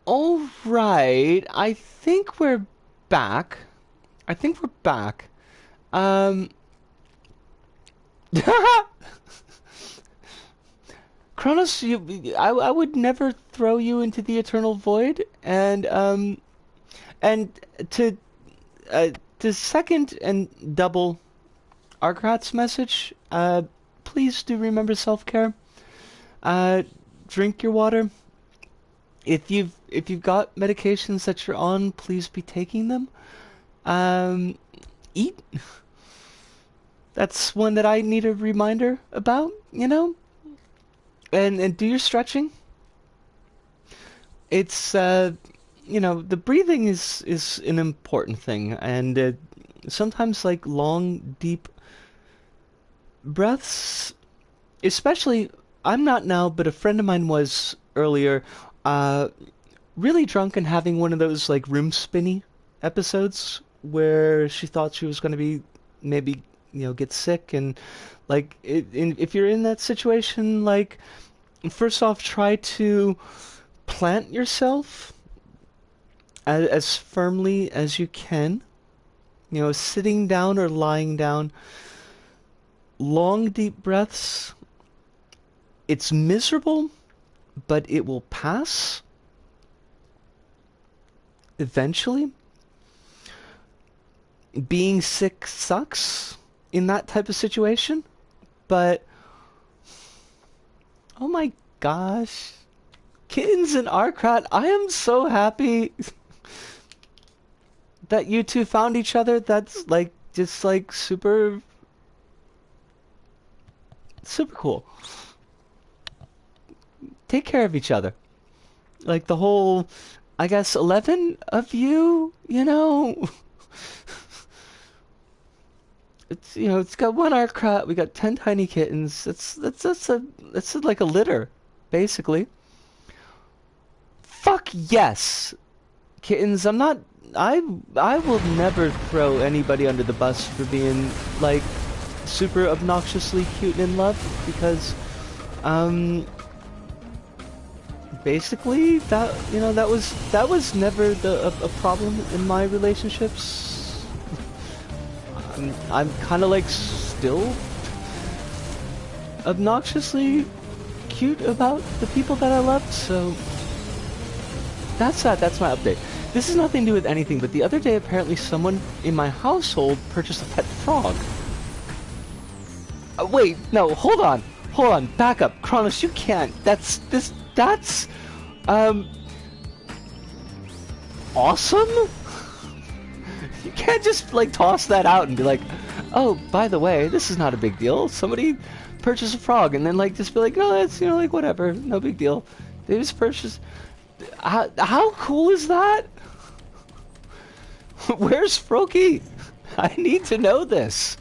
All right, I think we're back. I think we're back. Um, Kronos, I would never throw you into the eternal void, and to to second and double Arkrat's message, please do remember self-care. Uh, Drink your water. If you've got medications that you're on, please be taking them. Um, Eat. That's one that I need a reminder about, and do your stretching. It's the breathing is an important thing, and sometimes like long, deep breaths, especially. I'm not now, but a friend of mine was earlier, uh, really drunk and having one of those like room spinny episodes where she thought she was going to be maybe get sick and if you're in that situation, like first off, try to plant yourself as firmly as you can, sitting down or lying down. Long deep breaths. It's miserable, but it will pass eventually. Being sick sucks in that type of situation, but oh my gosh. Kittens and Arkrat, I am so happy that you two found each other. That's like just like super super cool. Take care of each other. Like the whole, I guess 11 of you, it's got one Arkrat, we got 10 tiny kittens. That's like a litter, basically. Fuck yes, kittens. I will never throw anybody under the bus for being like super obnoxiously cute and in love because basically that was never a problem in my relationships. I'm kind of like still obnoxiously cute about the people that I love, so that's that. That's my update. This has nothing to do with anything, but the other day apparently someone in my household purchased a pet frog. Wait, no, hold on, back up. Kronos, you can't. That's awesome? You can't just, like, toss that out and be like, oh, by the way, this is not a big deal. Somebody purchased a frog, and then, like, just be like, no, that's, like, whatever, no big deal. They just purchased... How cool is that? Where's Froakie? I need to know this.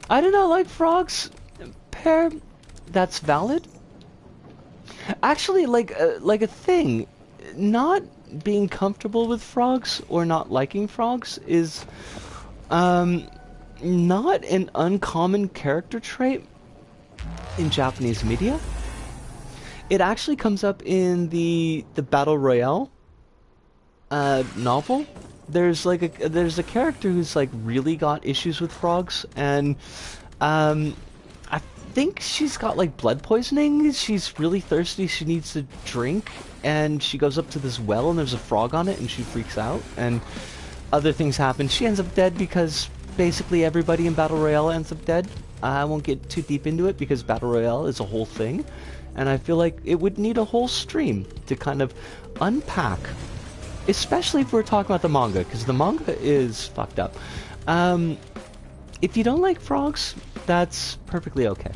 I do not like frogs. Pear, that's valid. Actually, like a thing, not being comfortable with frogs or not liking frogs is not an uncommon character trait in Japanese media. It actually comes up in the Battle Royale novel. There's a character who's like really got issues with frogs, and I think she's got like blood poisoning. She's really thirsty. She needs to drink, and she goes up to this well, and there's a frog on it, and she freaks out, and other things happen. She ends up dead because basically everybody in Battle Royale ends up dead. I won't get too deep into it because Battle Royale is a whole thing, and I feel like it would need a whole stream to kind of unpack, especially if we're talking about the manga, because the manga is fucked up. If you don't like frogs, that's perfectly okay.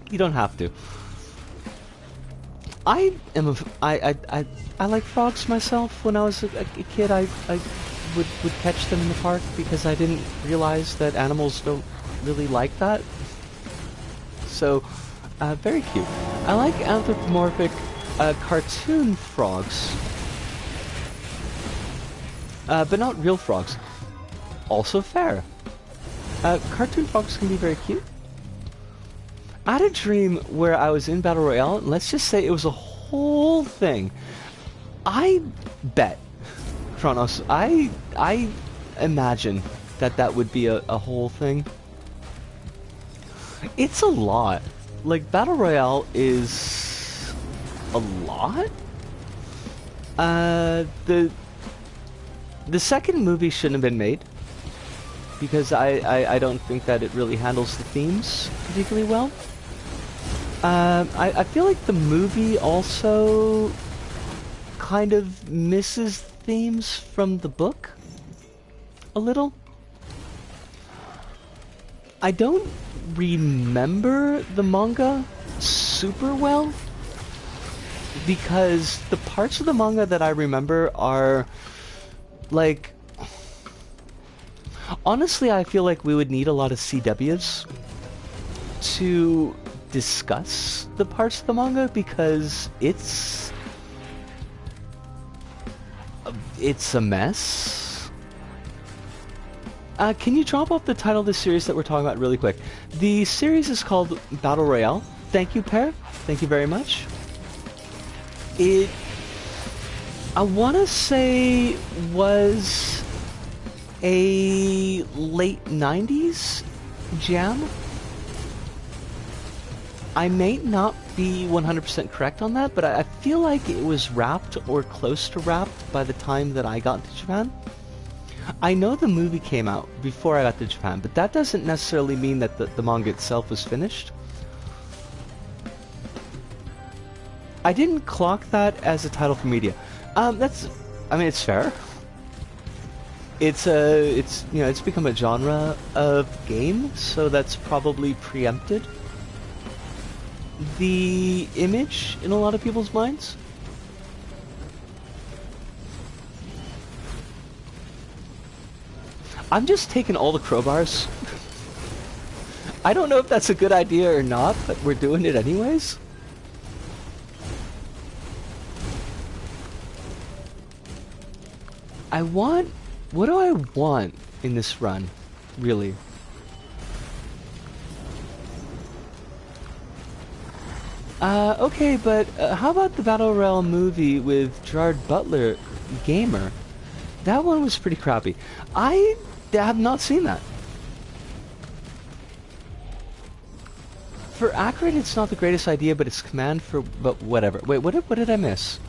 You don't have to. I like frogs myself. When I was a kid, I would catch them in the park because I didn't realize that animals don't really like that. So, very cute. I like anthropomorphic cartoon frogs. But not real frogs. Also fair. Cartoon frogs can be very cute. I had a dream where I was in Battle Royale, and let's just say it was a whole thing. I bet, Kronos, I imagine that would be a whole thing. It's a lot. Like, Battle Royale is a lot? The second movie shouldn't have been made, because I don't think that it really handles the themes particularly well. I feel like the movie also kind of misses themes from the book a little. I don't remember the manga super well, because the parts of the manga that I remember are like, honestly, I feel like we would need a lot of CWs to discuss the parts of the manga, because it's a mess. Can you drop off the title of the series that we're talking about really quick? The series is called Battle Royale. Thank you, PtaER. Thank you very much. I want to say, was a late 90s jam. I may not be 100% correct on that, but I feel like it was wrapped or close to wrapped by the time that I got to Japan. I know the movie came out before I got to Japan, but that doesn't necessarily mean that the manga itself was finished. I didn't clock that as a title for media. I mean, it's fair. It's you know, it's become a genre of game, so that's probably preempted the image in a lot of people's minds. I'm just taking all the crowbars. I don't know if that's a good idea or not, but we're doing it anyways. What do I want in this run, really? Okay, but how about the Battle Royale movie with Gerard Butler, Gamer? That one was pretty crappy. I have not seen that. For Acrid, it's not the greatest idea, but it's command for... but whatever. Wait, what did I miss?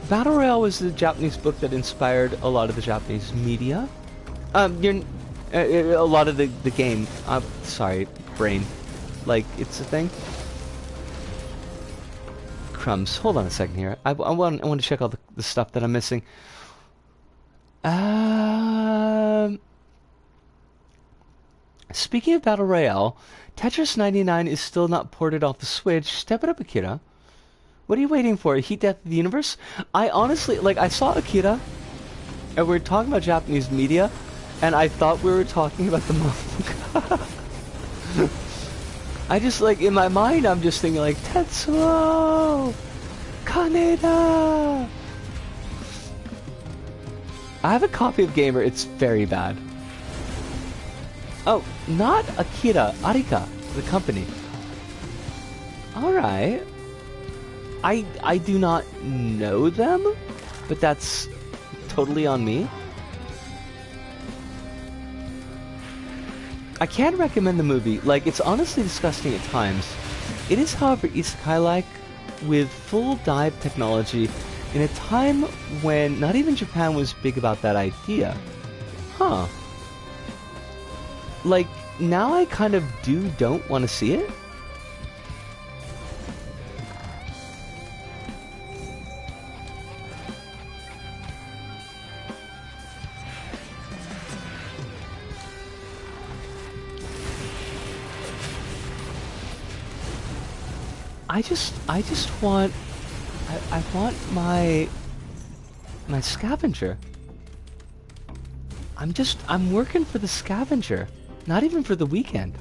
Battle Royale was the Japanese book that inspired a lot of the Japanese media. A lot of the game. Sorry, brain. Like, it's a thing. Crumbs. Hold on a second here. I want to check all the stuff that I'm missing. Speaking of Battle Royale, Tetris 99 is still not ported off the Switch. Step it up, Akira. What are you waiting for? Heat Death of the Universe? I honestly, like, I saw Akira, and we were talking about Japanese media, and I thought we were talking about the manga. I just, like, in my mind, I'm just thinking, like, Tetsuo! Kaneda! I have a copy of Gamer, it's very bad. Oh, not Akira, Arika, the company. Alright. I do not know them, but that's totally on me. I can recommend the movie. Like, it's honestly disgusting at times. It is, however, isekai-like, with full dive technology in a time when not even Japan was big about that idea. Huh. Like, now I kind of don't want to see it. I just want... I want my scavenger. I'm working for the scavenger. Not even for the weekend.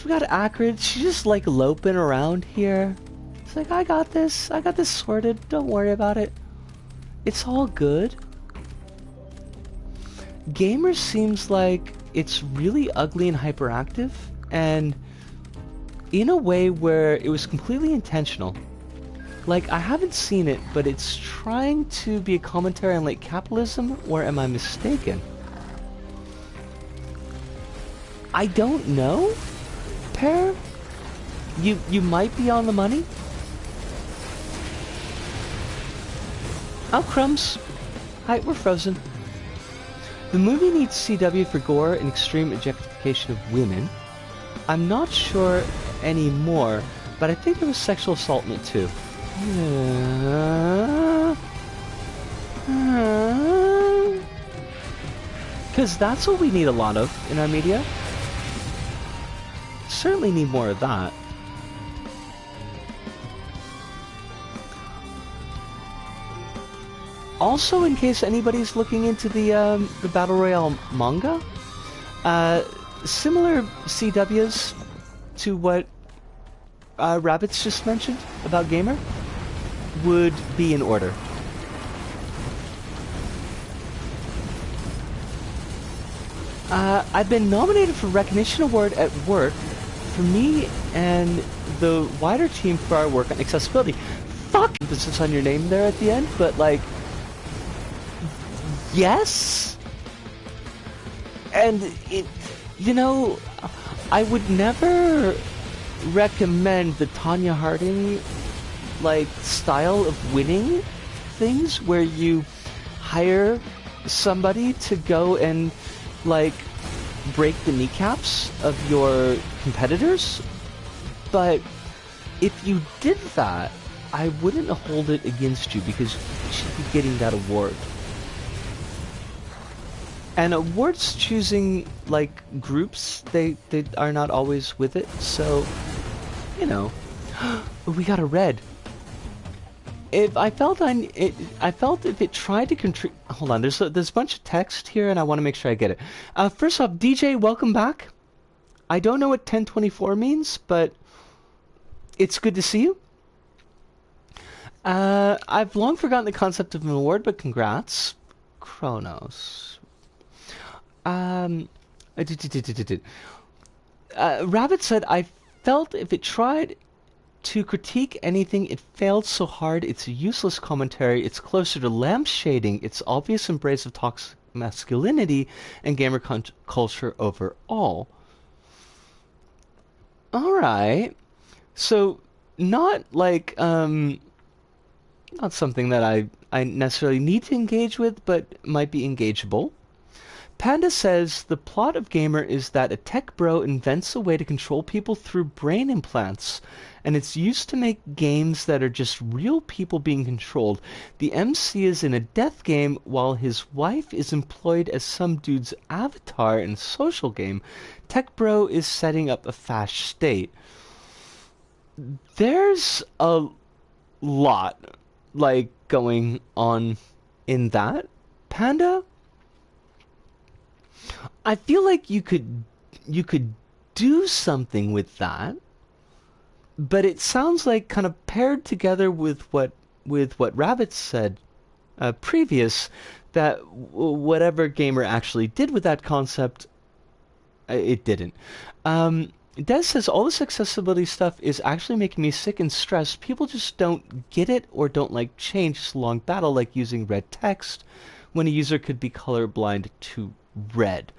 We got Acrid. She's just like loping around here. It's like, I got this sorted. Don't worry about it. It's all good. Gamer seems like it's really ugly and hyperactive, and in a way where it was completely intentional. Like, I haven't seen it, but it's trying to be a commentary on late capitalism, or am I mistaken? I don't know, PtaER? You might be on the money? Oh, crumbs. Hi, we're frozen. The movie needs CW for gore and extreme objectification of women. I'm not sure anymore, but I think there was sexual assault in it too. Because that's what we need a lot of in our media. Certainly need more of that. Also, in case anybody's looking into the Battle Royale manga, similar CWs to what Rabbits just mentioned about Gamer would be in order. I've been nominated for Recognition Award at work for me and the wider team for our work on accessibility. Fuck emphasis on your name there at the end, but like, yes? And it, you know, I would never recommend the Tanya Harding like style of winning things where you hire somebody to go and like break the kneecaps of your competitors, but if you did that, I wouldn't hold it against you because you should be getting that award. And awards choosing like groups, they are not always with it, so you know. We got a red. If I felt I felt if it tried to contribute. Hold on, there's a bunch of text here, and I want to make sure I get it. First off, DJ, welcome back. I don't know what 1024 means, but it's good to see you. I've long forgotten the concept of an award, but congrats, Kronos. Rabbit said, I felt if it tried to critique anything, it failed so hard. It's a useless commentary. It's closer to lampshading its obvious embrace of toxic masculinity and gamer culture overall. Alright. So, not like, not something that I necessarily need to engage with, but might be engageable. Panda says, the plot of Gamer is that a tech bro invents a way to control people through brain implants, and it's used to make games that are just real people being controlled. The MC is in a death game, while his wife is employed as some dude's avatar in a social game. Tech bro is setting up a fast state. There's a lot, like, going on in that. Panda? I feel like you could do something with that, but it sounds like kind of paired together with what Rabbit said previous, that whatever Gamer actually did with that concept, it didn't. Des says, all this accessibility stuff is actually making me sick and stressed. People just don't get it or don't like change. It's a long battle, like using red text when a user could be colorblind to red.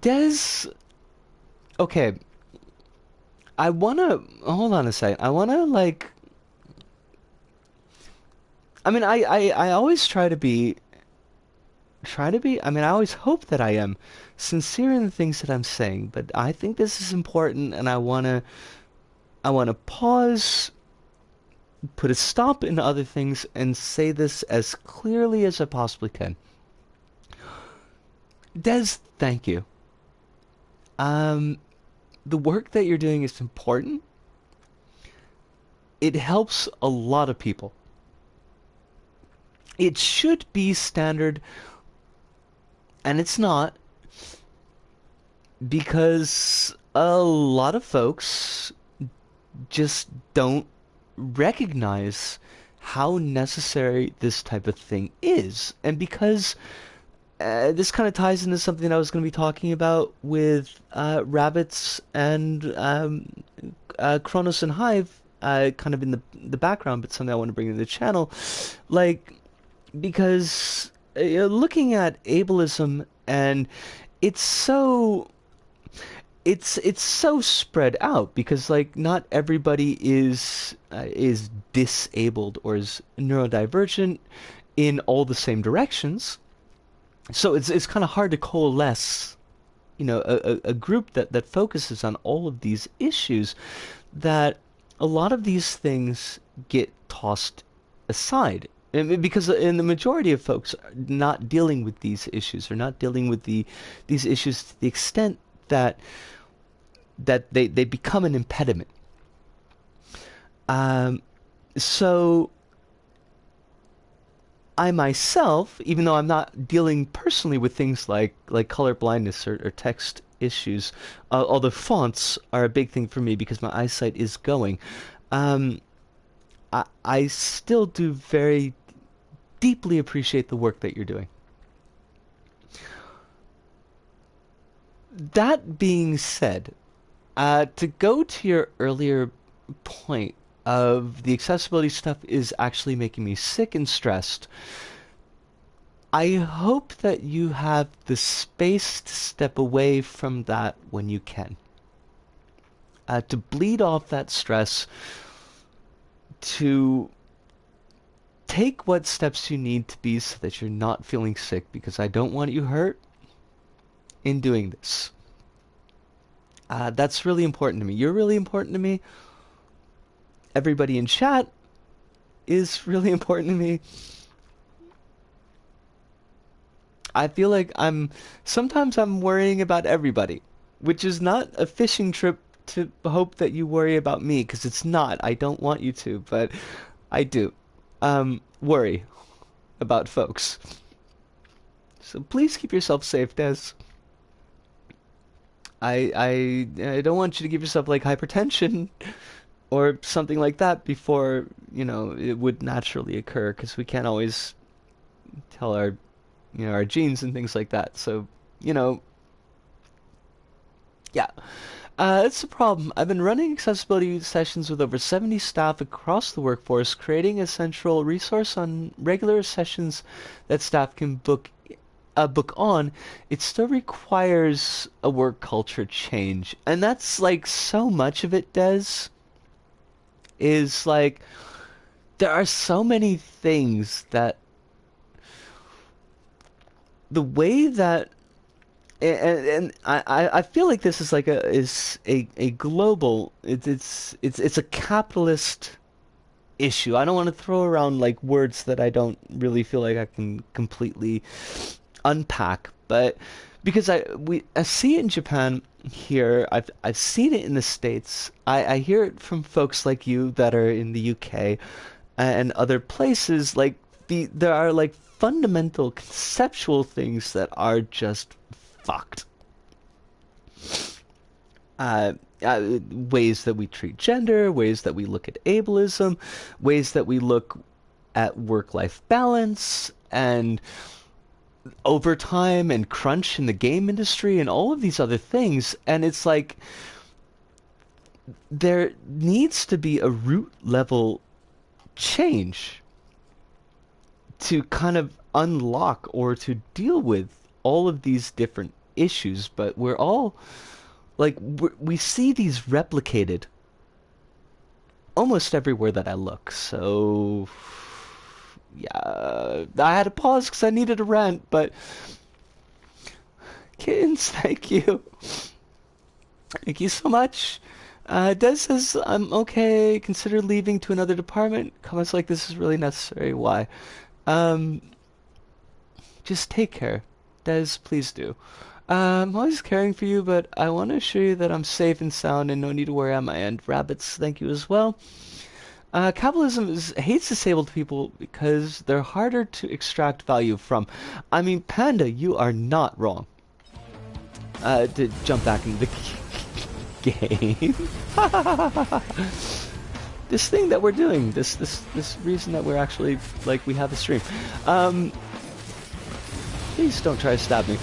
Des, okay, I wanna, hold on a second, I wanna like, I mean, I always try to be, I mean, I always hope that I am sincere in the things that I'm saying, but I think this is important, and I wanna pause, put a stop in other things, and say this as clearly as I possibly can. Des, thank you. The work that you're doing is important. It helps a lot of people. It should be standard, and it's not, because a lot of folks just don't recognize how necessary this type of thing is. And because this kind of ties into something I was going to be talking about with rabbits and Kronos and Hive, kind of in the background, but something I want to bring to the channel, like because looking at ableism, and it's so it's so spread out because like not everybody is disabled or is neurodivergent in all the same directions. So it's kind of hard to coalesce, a group that focuses on all of these issues, that a lot of these things get tossed aside. Because in the majority of folks are not dealing with these issues, or not dealing with these issues to the extent that they become an impediment. So I myself, even though I'm not dealing personally with things like color blindness or text issues, although fonts are a big thing for me because my eyesight is going, I still do very deeply appreciate the work that you're doing. That being said, to go to your earlier point of the accessibility stuff is actually making me sick and stressed, I hope that you have the space to step away from that when you can. To bleed off that stress, to take what steps you need to be so that you're not feeling sick, because I don't want you hurt in doing this. That's really important to me. You're really important to me. Everybody in chat is really important to me. I feel like sometimes I'm worrying about everybody, which is not a fishing trip to hope that you worry about me, because it's not. I don't want you to, but I do. Worry about folks. So please keep yourself safe, Des. I don't want you to give yourself like hypertension or something like that before, it would naturally occur, because we can't always tell our genes and things like that. So, yeah. That's the problem. I've been running accessibility sessions with over 70 staff across the workforce, creating a central resource on regular sessions that staff can book on. It still requires a work culture change. And that's like so much of it, Des, is like there are so many things that the way that and I feel like this is like a global, it's a capitalist issue. I don't want to throw around like words that I don't really feel like I can completely unpack, but because I see it in Japan here, I've seen it in the States. I hear it from folks like you that are in the UK and other places. Like there are like fundamental conceptual things that are just fucked. Ways that we treat gender, ways that we look at ableism, ways that we look at work-life balance and overtime and crunch in the game industry and all of these other things. And it's like there needs to be a root level change to kind of unlock or to deal with all of these different issues. But we're all like, we see these replicated almost everywhere that I look. So yeah, I had to pause because I needed a rant, but kittens, thank you. Thank you so much. Des says, I'm okay, consider leaving to another department. Comments like this is really necessary. Why? Just take care. Des, please do. I'm always caring for you, but I want to assure you that I'm safe and sound and no need to worry on my end. Rabbits, thank you as well. Capitalism hates disabled people because they're harder to extract value from. I mean, Panda, you are not wrong. To jump back into the game. this thing that we're doing, this reason that we're actually, like, we have a stream. Please don't try to stab me.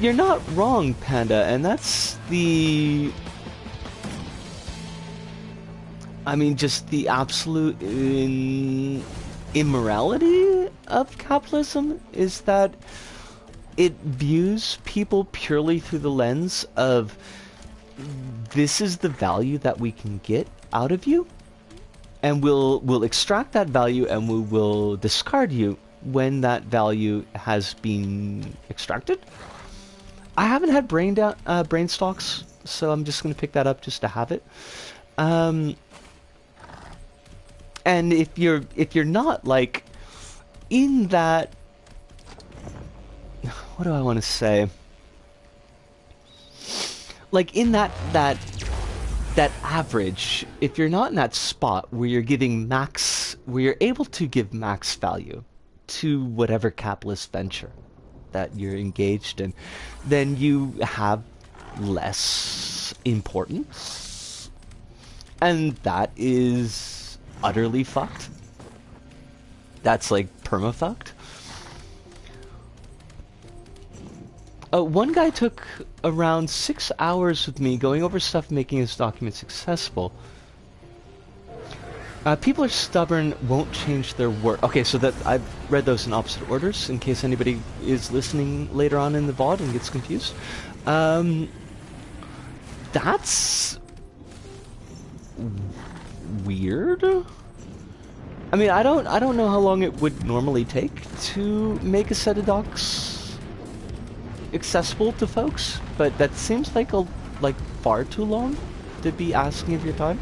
You're not wrong, Panda, and that's the... I mean, just the absolute immorality of capitalism is that it views people purely through the lens of this is the value that we can get out of you, and we'll extract that value and we will discard you when that value has been extracted. I haven't had brain stocks, so I'm just going to pick that up just to have it. And if you're not like in that, what do I want to say? Like in that average, if you're not in that spot where you're giving max, where you're able to give max value to whatever capitalist venture that you're engaged in, then you have less importance. And that is utterly fucked. That's like perma-fucked. One guy took around 6 hours with me going over stuff making his documents accessible. People are stubborn, won't change their work. Okay, so that I've read those in opposite orders in case anybody is listening later on in the VOD and gets confused. That's weird. I mean, I don't know how long it would normally take to make a set of docs accessible to folks, but that seems like far too long to be asking of your time.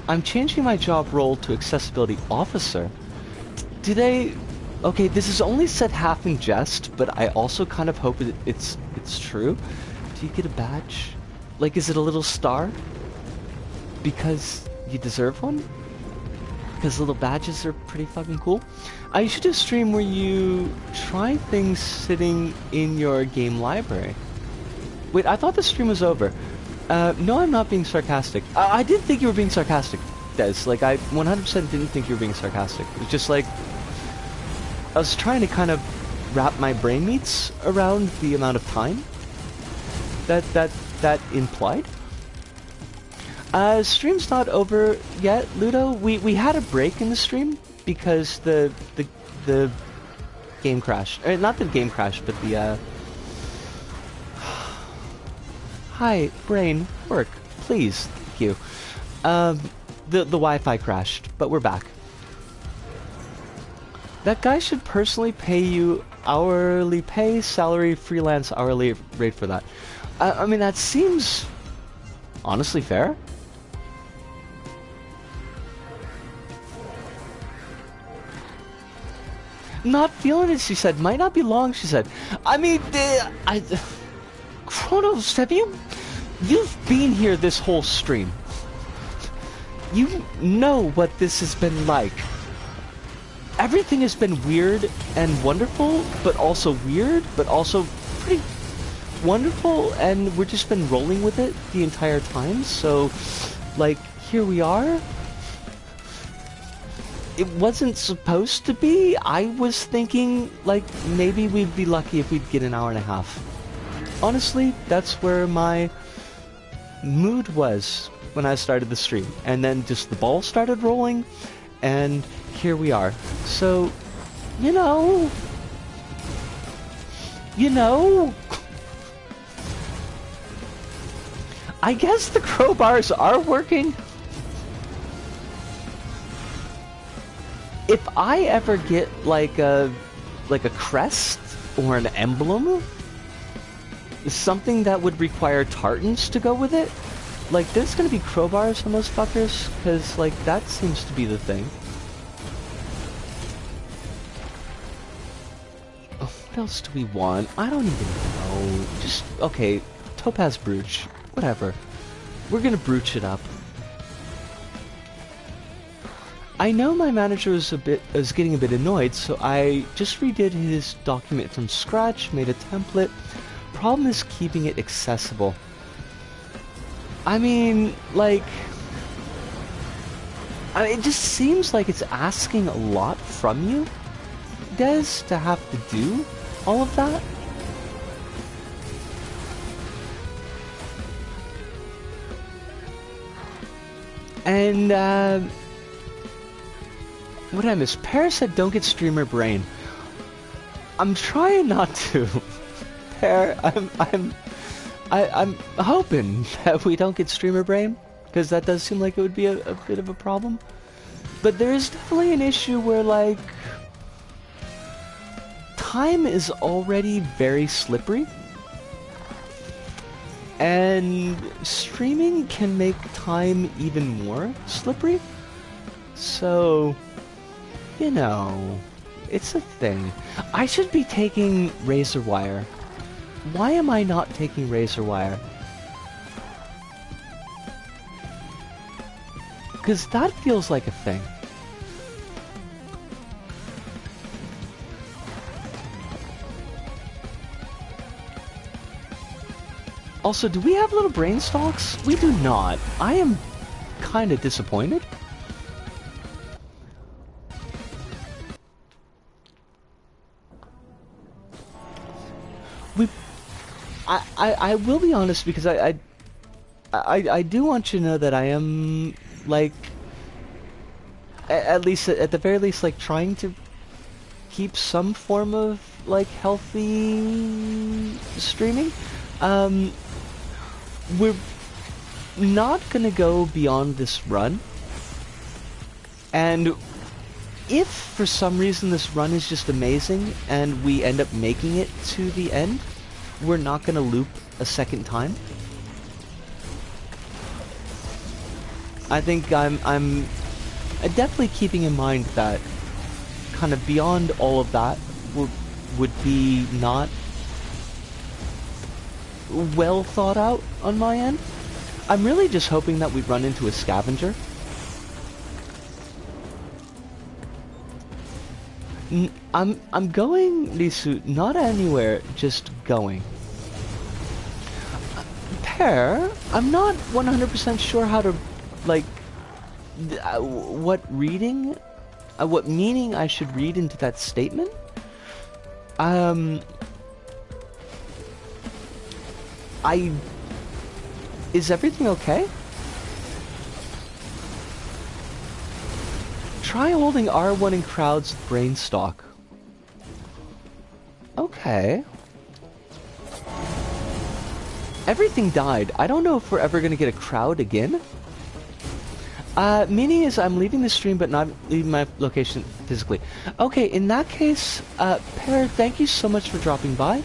I'm changing my job role to accessibility officer. Do they? Okay, this is only said half in jest, but I also kind of hope it's true. Do you get a badge? Like, is it a little star? Because you deserve one? Because little badges are pretty fucking cool. You should do a stream where you try things sitting in your game library. Wait, I thought the stream was over. No, I'm not being sarcastic. I did think you were being sarcastic, Des. Like, I 100% didn't think you were being sarcastic. It was just like, I was trying to kind of wrap my brain meats around the amount of time that implied. Stream's not over yet, Ludo. We had a break in the stream because the game crashed. Not the game crashed, but the Hi, brain, work, please, thank you. The Wi-Fi crashed, but we're back. That guy should personally pay you hourly pay, salary, freelance, hourly rate for that. I mean, that seems honestly fair. Not feeling it, she said. Might not be long, she said. I mean, Chronos, you've been here this whole stream. You know what this has been like. Everything has been weird and wonderful, but also weird, but also pretty wonderful, and we've just been rolling with it the entire time, so, like, here we are. It wasn't supposed to be. I was thinking, like, maybe we'd be lucky if we'd get an hour and a half. Honestly, that's where my mood was when I started the stream. And then just the ball started rolling, and here we are. So, you know, I guess the crowbars are working. If I ever get like a crest or an emblem, something that would require tartans to go with it, like, there's gonna be crowbars on those fuckers, because, like, that seems to be the thing. Oh, what else do we want? I don't even know. Just, okay, Topaz Brooch. Whatever. We're gonna brooch it up. I know my manager was getting a bit annoyed, so I just redid his document from scratch, made a template. Problem is keeping it accessible. I mean, like, it just seems like it's asking a lot from you, Des, to have to do all of that. And, what did I miss? Pear said don't get streamer brain. I'm trying not to. Pear, I'm hoping that we don't get streamer brain, because that does seem like it would be a bit of a problem. But there is definitely an issue where, like, time is already very slippery. And streaming can make time even more slippery. So, you know, it's a thing. I should be taking razor wire. Why am I not taking razor wire? Because that feels like a thing. Also, do we have little brain stalks? We do not. I am kind of disappointed. I will be honest, because I do want you to know that I am, like, at least, at the very least, like, trying to keep some form of, like, healthy streaming. We're not gonna go beyond this run, and if for some reason this run is just amazing and we end up making it to the end, we're not gonna loop a second time. I think I'm definitely keeping in mind that kind of beyond all of that would be not well thought out on my end. I'm really just hoping that we run into a scavenger. I'm going, Lisu, not anywhere, just going. Pear, I'm not 100% sure how to, like, what meaning I should read into that statement. Is everything okay? Try holding R1 in crowds with brain stock. Okay. Everything died. I don't know if we're ever gonna get a crowd again. Meaning is I'm leaving the stream but not leaving my location physically. Okay, in that case, Pear, thank you so much for dropping by.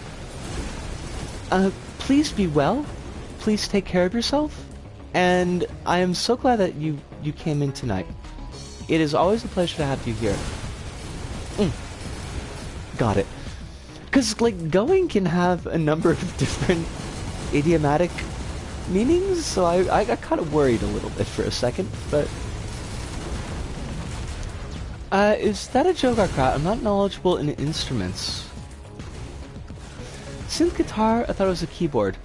Please be well. Please take care of yourself. And I am so glad that you came in tonight. It is always a pleasure to have you here. Got it. Because, like, going can have a number of different idiomatic meanings, so I got kind of worried a little bit for a second, but... is that a joke, Arcrat? I'm not knowledgeable in instruments. Synth guitar? I thought it was a keyboard.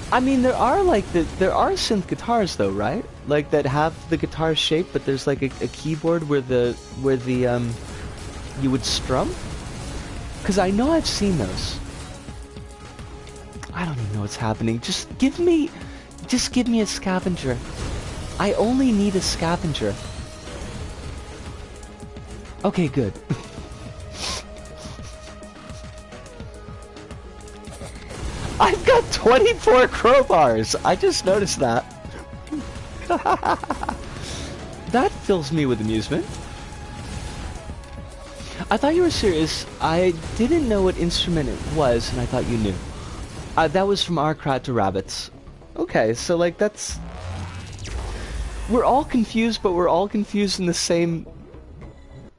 I mean, there are synth guitars though, right? Like that have the guitar shape, but there's like a keyboard where the you would strum. Cause I know I've seen those. I don't even know what's happening. Just give me a scavenger. I only need a scavenger. Okay, good. I've got 24 crowbars! I just noticed that. That fills me with amusement. I thought you were serious. I didn't know what instrument it was, and I thought you knew. That was from Arcrat to Rabbits. Okay, so like that's... We're all confused, but we're all confused in the same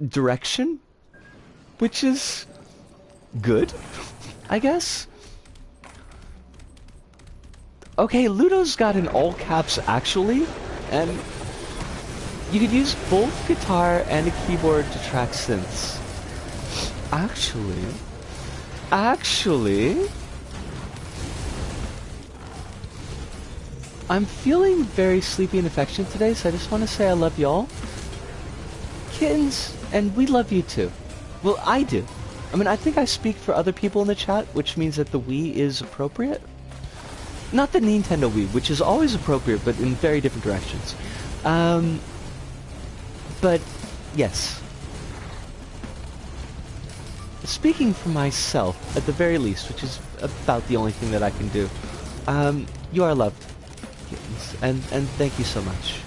direction? Which is... good, I guess? Okay, Ludo's got an all caps actually, and you could use both guitar and a keyboard to track synths. Actually, I'm feeling very sleepy and affectionate today, so I just want to say I love y'all. Kittens, and we love you too. Well, I do. I mean, I think I speak for other people in the chat, which means that the we is appropriate. Not the Nintendo Wii, which is always appropriate, but in very different directions. But, yes. Speaking for myself, at the very least, which is about the only thing that I can do, you are loved. And thank you so much.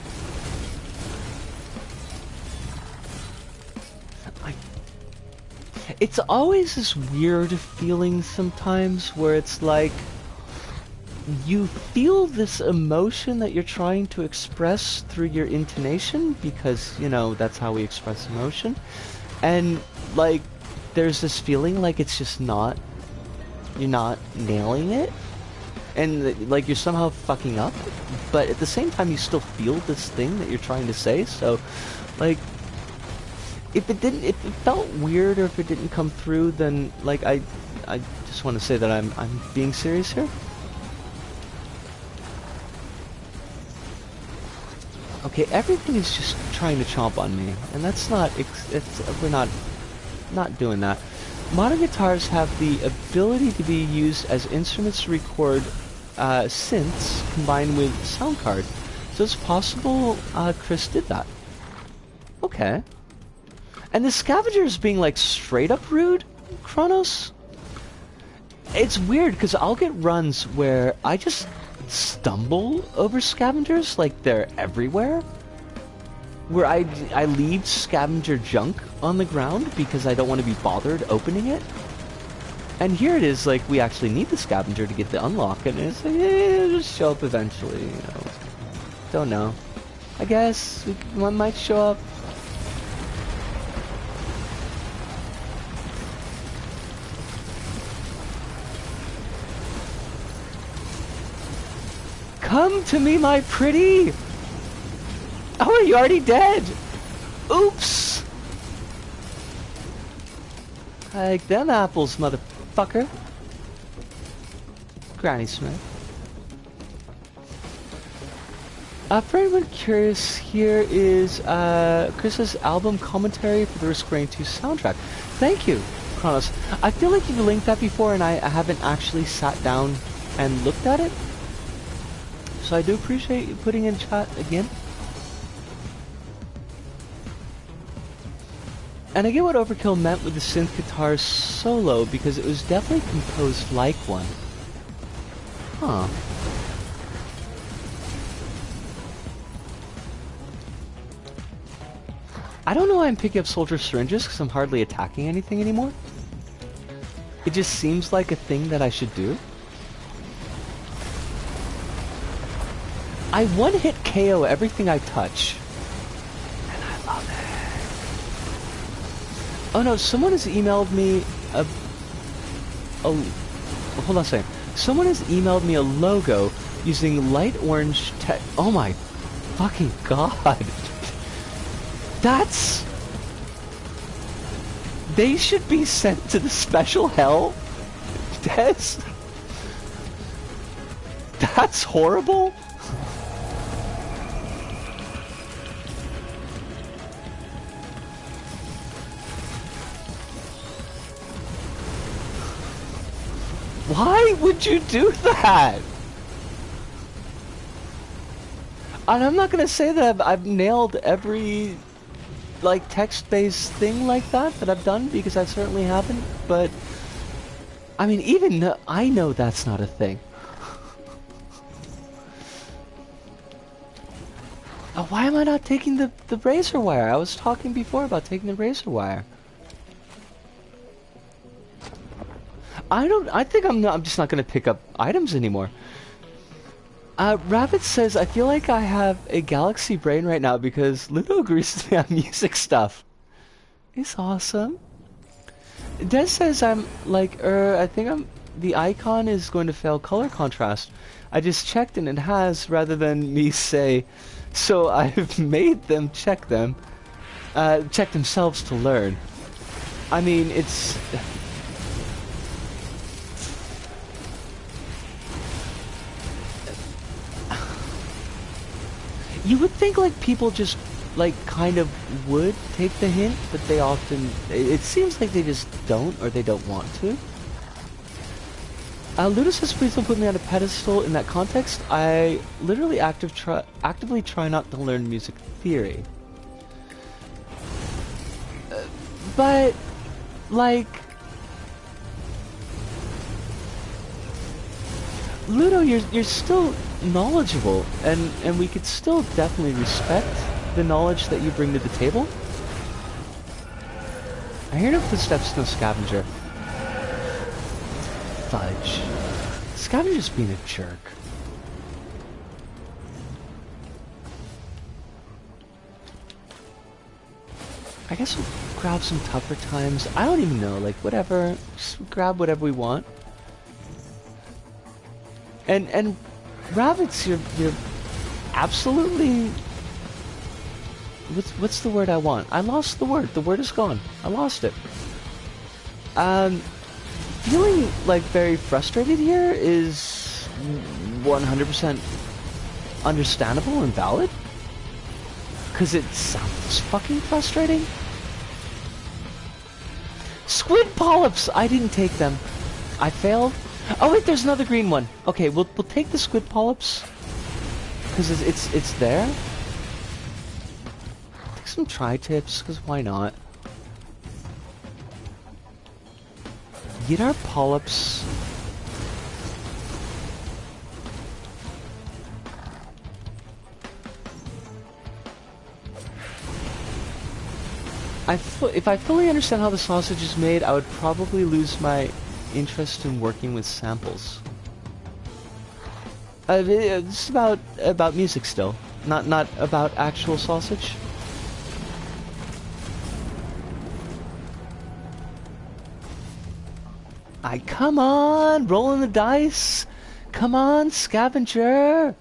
It's always this weird feeling sometimes where it's like you feel this emotion that you're trying to express through your intonation because, you know, that's how we express emotion. And like there's this feeling like it's just not, you're not nailing it. And like you're somehow fucking up, but at the same time you still feel this thing that you're trying to say. So like if it felt weird or if it didn't come through, then like I just want to say that I'm being serious here. Okay, everything is just trying to chomp on me, and that's not we're not doing that. Modern guitars have the ability to be used as instruments to record synths combined with sound card. So it's possible Chris did that. Okay. And the scavenger is being like straight up rude, Kronos? It's weird because I'll get runs where I just stumble over scavengers like they're everywhere. Where I leave scavenger junk on the ground because I don't want to be bothered opening it. And here it is, like, we actually need the scavenger to get the unlock, and it's like, it'll just show up eventually, you know. Don't know. I guess one might show up. Come to me, my pretty! Oh, are you already dead? Oops! Like them apples, motherfucker. Granny Smith. For anyone curious, here is Chris's album commentary for the Risk Rain 2 soundtrack. Thank you, Kronos. I feel like you've linked that before and I haven't actually sat down and looked at it. So I do appreciate you putting in chat again. And I get what Overkill meant with the synth guitar solo because it was definitely composed like one. Huh. I don't know why I'm picking up soldier syringes because I'm hardly attacking anything anymore. It just seems like a thing that I should do. I one-hit KO everything I touch. And I love it. Oh no, someone has emailed me a... Oh, hold on a second. Someone has emailed me a logo using light orange text. Oh my fucking god. That's... They should be sent to the special hell? Des? That's horrible? Why would you do that? And I'm not gonna say that I've nailed every like text-based thing like that I've done because I certainly haven't, but I mean even I know that's not a thing. Why am I not taking the razor wire? I was talking before about taking the razor wire. I think I'm just not gonna pick up items anymore. Rabbit says, I feel like I have a galaxy brain right now because Ludo agrees with me on music stuff. It's awesome. Des says I'm like, I think the icon is going to fail color contrast. I just checked and it has, rather than me say, so I've made them check themselves to learn. I mean, it's... You would think like people just like kind of would take the hint, but they often, it seems like they just don't, or they don't want to. Luda says, please don't put me on a pedestal in that context. I literally actively try not to learn music theory. But, like, Ludo, you're still knowledgeable, and we could still definitely respect the knowledge that you bring to the table. I hear no footsteps, no scavenger. Fudge. Scavenger's being a jerk. I guess we'll grab some tougher times. I don't even know, like, whatever. Just grab whatever we want. And rabbits, you're absolutely... What's the word I want? I lost the word. The word is gone. I lost it. Feeling, like, very frustrated here is 100% understandable and valid. Because it sounds fucking frustrating. Squid polyps! I didn't take them. I failed. Oh wait, there's another green one. Okay, we'll take the squid polyps. Because it's there. Take some tri-tips, because why not? Get our polyps. If I fully understand how the sausage is made, I would probably lose my interest in working with samples. It's about music still, not about actual sausage. Come on, rolling the dice. Come on, scavenger.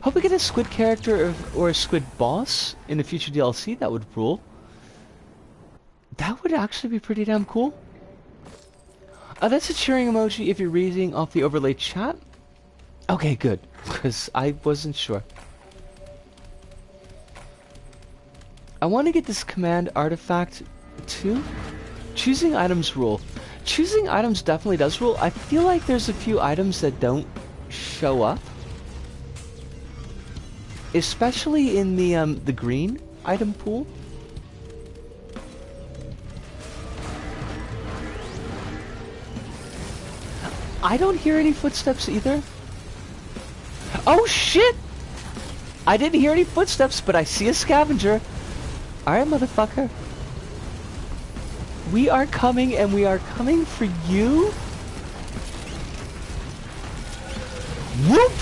Hope we get a squid character or a squid boss in a future DLC. That would rule. That would actually be pretty damn cool. That's a cheering emoji if you're reading off the overlay chat. Okay, good, because I wasn't sure. I want to get this command artifact too. Choosing items rule. Choosing items definitely does rule. I feel like there's a few items that don't show up. Especially in the green item pool. I don't hear any footsteps either. Oh shit! I didn't hear any footsteps, but I see a scavenger. Alright, motherfucker. We are coming, and we are coming for you. Whoop!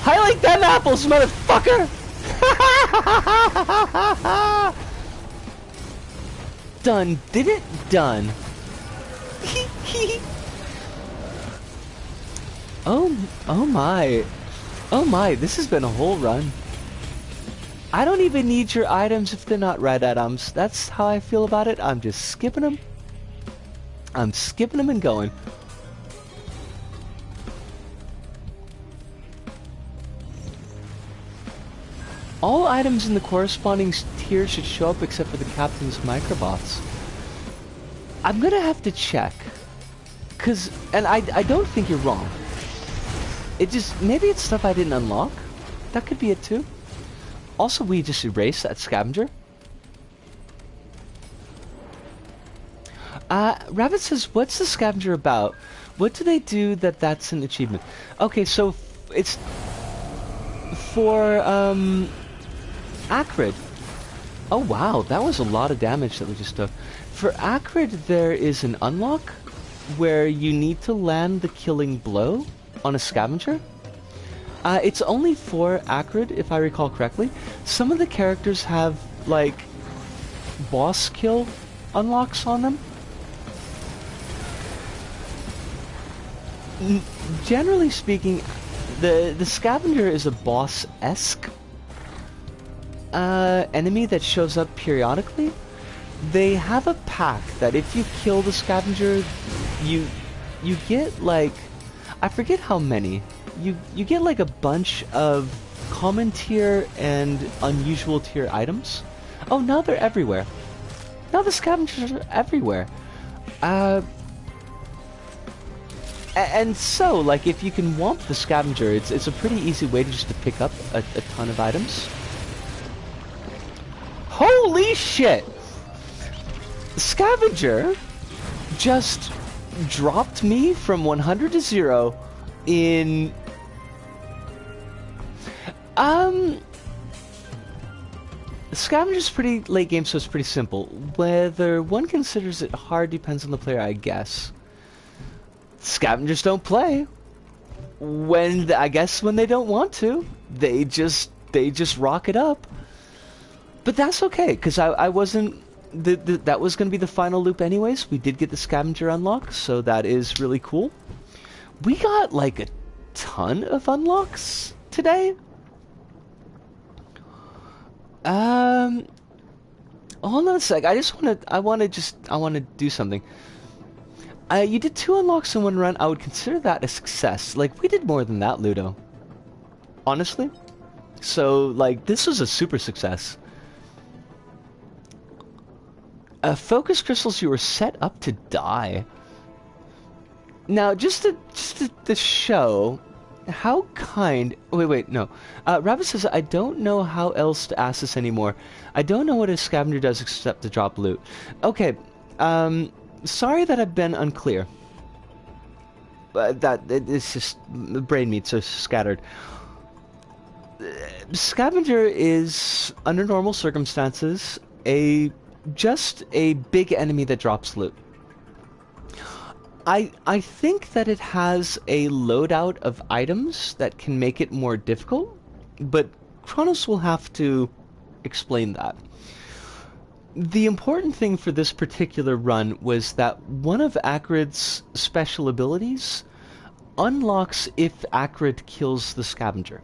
Highlight them apples, motherfucker! Done. Did it? Done. Oh my. Oh my, this has been a whole run. I don't even need your items if they're not red items. That's how I feel about it. I'm just skipping them. I'm skipping them and going. All items in the corresponding tier should show up except for the captain's microbots. I'm gonna have to check. And I don't think you're wrong. Maybe it's stuff I didn't unlock. That could be it too. Also, we just erased that scavenger. Rabbit says, what's the scavenger about? What do they do that's an achievement? Okay, so it's for, Acrid. Oh wow, that was a lot of damage that we just took. For Acrid, there is an unlock where you need to land the killing blow on a scavenger. It's only for Acrid, if I recall correctly. Some of the characters have, like, boss kill unlocks on them. Generally speaking, the scavenger is a boss-esque enemy that shows up periodically. They have a pack that if you kill the scavenger, you get, like, I forget how many. You get like a bunch of common tier and unusual tier items. Oh, now they're everywhere. Now the scavengers are everywhere. And so, like, if you can womp the scavenger, it's a pretty easy way to just to pick up a ton of items. Holy shit! The scavenger just dropped me from 100 to 0 in... Scavenger's pretty late game, so it's pretty simple. Whether one considers it hard depends on the player, I guess. Scavengers don't play. I guess when they don't want to, they just rock it up. But that's okay, because I wasn't... that was going to be the final loop anyways. We did get the scavenger unlock, so that is really cool. We got, like, a ton of unlocks today. Hold on a sec. I want to do something. You did 2 unlocks in 1 run. I would consider that a success. Like, we did more than that, Ludo. Honestly. So, like, this was a super success. Focus crystals, you were set up to die. Now, just to show how kind... Wait, no. Rabbit says, I don't know how else to ask this anymore. I don't know what a scavenger does except to drop loot. Okay, sorry that I've been unclear. It's just... The brain meats are scattered. Scavenger is, under normal circumstances, just a big enemy that drops loot. I think that it has a loadout of items that can make it more difficult, but Kronos will have to explain that. The important thing for this particular run was that one of Acrid's special abilities unlocks if Acrid kills the scavenger,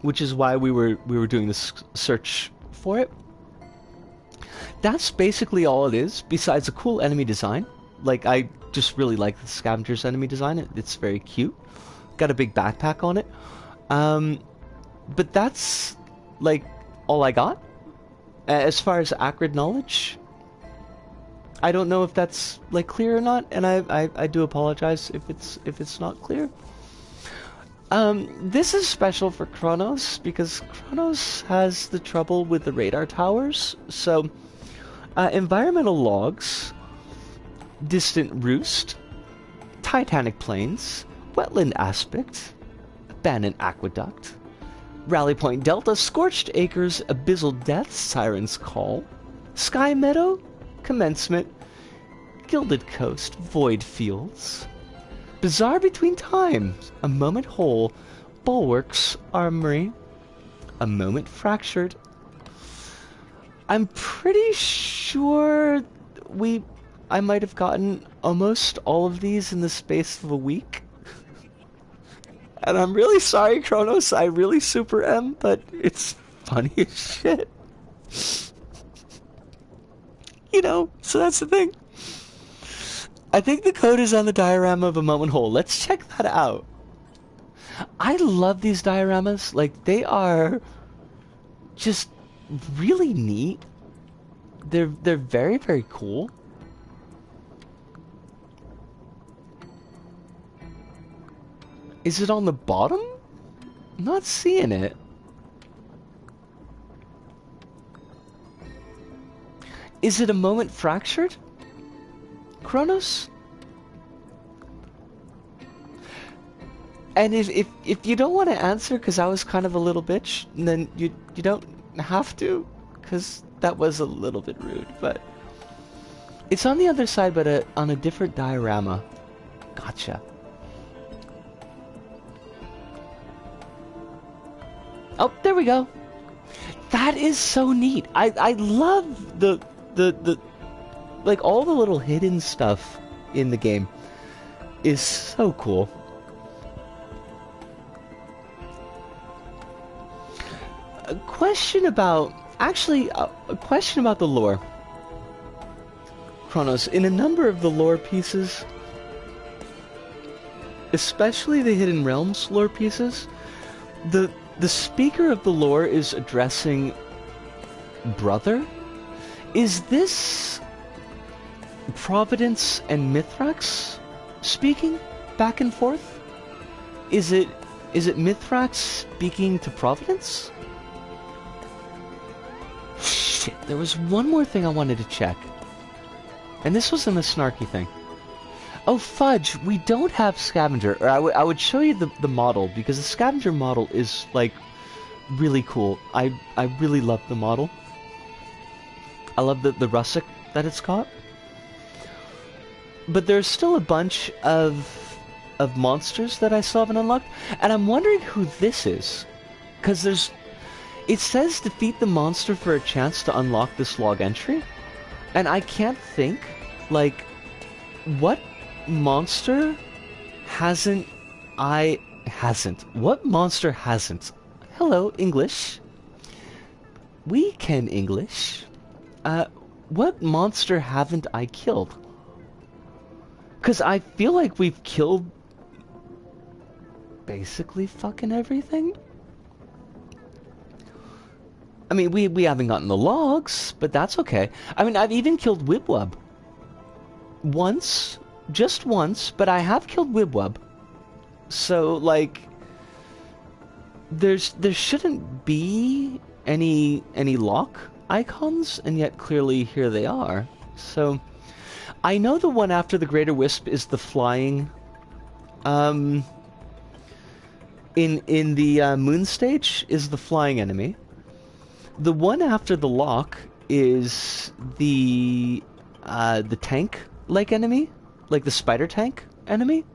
which is why we were doing this search for it. That's basically all it is, besides a cool enemy design. Like, I just really like the scavenger's enemy design. It's very cute. Got a big backpack on it. But that's, like, all I got. As far as Acrid knowledge, I don't know if that's, like, clear or not, and I do apologize if it's not clear. This is special for Kronos, because Kronos has the trouble with the radar towers, so... environmental logs, distant roost, Titanic plains, wetland aspect, abandoned aqueduct, Rally Point Delta, scorched acres, abyssal depths, siren's call, sky meadow, commencement, gilded coast, void fields, bizarre between times, a moment whole, bulwarks, armory, a moment fractured. I'm pretty sure I might have gotten almost all of these in the space of a week. And I'm really sorry, Kronos, I really super am, but it's funny as shit. You know, so that's the thing. I think the code is on the diorama of a moment whole. Let's check that out. I love these dioramas. Like, they are just... really neat. They're very, very cool. Is it on the bottom? I'm not seeing it. Is it a moment fractured? Kronos? And if you don't want to answer because I was kind of a little bitch, then you don't have to, because that was a little bit rude, but it's on the other side, but on a different diorama. Gotcha. Oh, there we go. That is so neat. I love the like, all the little hidden stuff in the game is so cool. A question about the lore. Kronos, in a number of the lore pieces, especially the Hidden Realms lore pieces, the speaker of the lore is addressing brother? Is this Providence and Mithrax speaking back and forth? Is it Mithrax speaking to Providence? Shit, there was one more thing I wanted to check. And this wasn't a snarky thing. Oh fudge, we don't have scavenger. Or I would show you the model, because the scavenger model is like really cool. I really love the model. I love the rustic that it's got. But there's still a bunch of monsters that I still haven't unlocked, and I'm wondering who this is. Cause it says defeat the monster for a chance to unlock this log entry. And I can't think, like, what monster what monster hasn't? Hello, English. We can English. What monster haven't I killed? Because I feel like we've killed basically fucking everything. I mean, we haven't gotten the logs, but that's okay. I mean, I've even killed Wibwub. Once. Just once, but I have killed Wibwub. So, like, there shouldn't be any lock icons, and yet clearly here they are. So, I know the one after the Greater Wisp is the flying, in the moon stage is the flying enemy. The one after the lock is the tank-like enemy, like the spider tank enemy.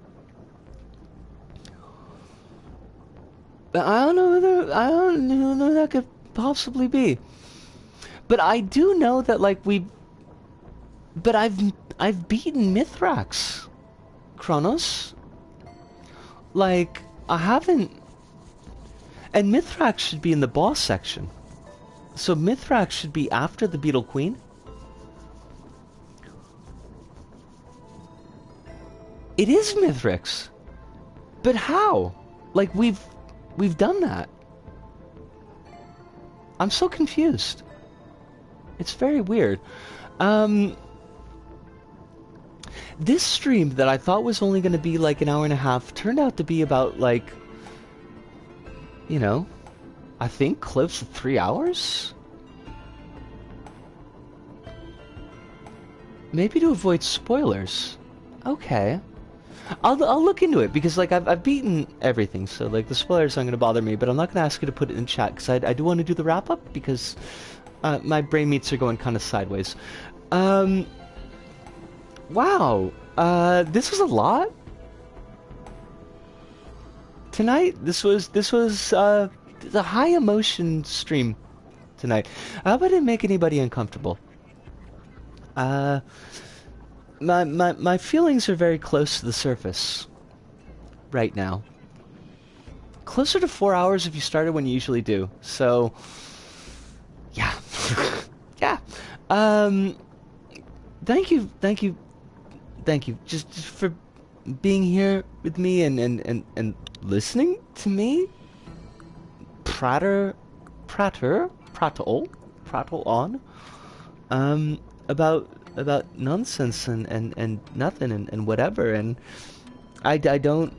But I don't know who that could possibly be. But I do know that like I've beaten Mithrax, Kronos. Like I haven't, and Mithrax should be in the boss section. So Mithrax should be after the Beetle Queen. It is Mithrax. But how? Like we've done that. I'm so confused. It's very weird. This stream that I thought was only going to be like an hour and a half turned out to be about like, you know, I think close to 3 hours? Maybe to avoid spoilers. Okay. I'll look into it, because like I've beaten everything, so like the spoilers aren't going to bother me, but I'm not going to ask you to put it in chat, because I do want to do the wrap-up, because my brain meats are going kind of sideways. Wow. This was a lot. Tonight, this was the high emotion stream tonight. I hope I didn't make anybody uncomfortable. My feelings are very close to the surface right now. Closer to 4 hours if you started when you usually do. So, yeah. Yeah. Thank you just for being here with me and listening to me prattle on about nonsense and nothing and whatever, and I don't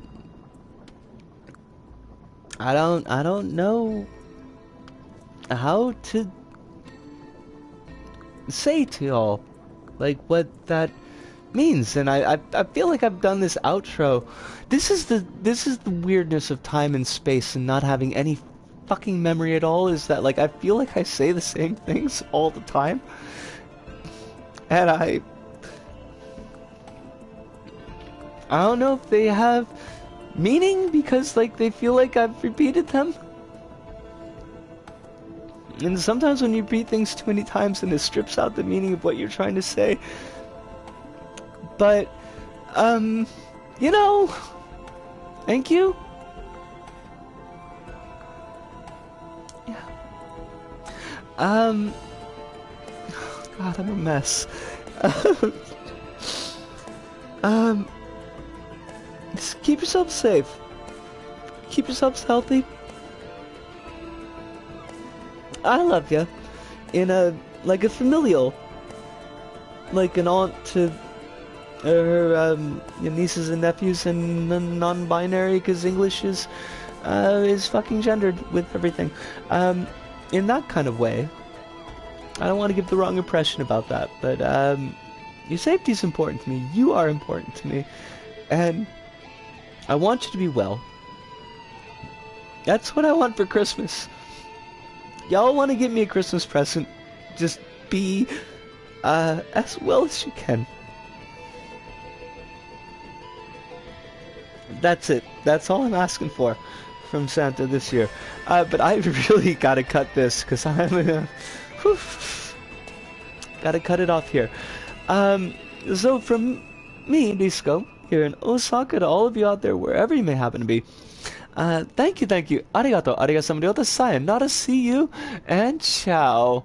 know how to say to y'all like what that means, and I feel like I've done this outro. This is the weirdness of time and space and not having any fucking memory at all, is that like I feel like I say the same things all the time, and I don't know if they have meaning because like they feel like I've repeated them. And sometimes when you repeat things too many times, and it strips out the meaning of what you're trying to say. But, you know, thank you. Yeah. God, I'm a mess. Just keep yourself safe. Keep yourselves healthy. I love you in a like a familial, like an aunt to her your nieces and nephews, and non-binary because English is fucking gendered with everything. In that kind of way. I don't want to give the wrong impression about that, but your safety is important to me. You are important to me, and I want you to be well. That's what I want for Christmas. Y'all want to give me a Christmas present? Just be as well as you can. That's it. That's all I'm asking for from Santa this year. But I really gotta cut this because I'm gonna. Gotta cut it off here. So from me, Disco, here in Osaka, to all of you out there, wherever you may happen to be, thank you. Arigato, arigato, sayonara, see you, and ciao.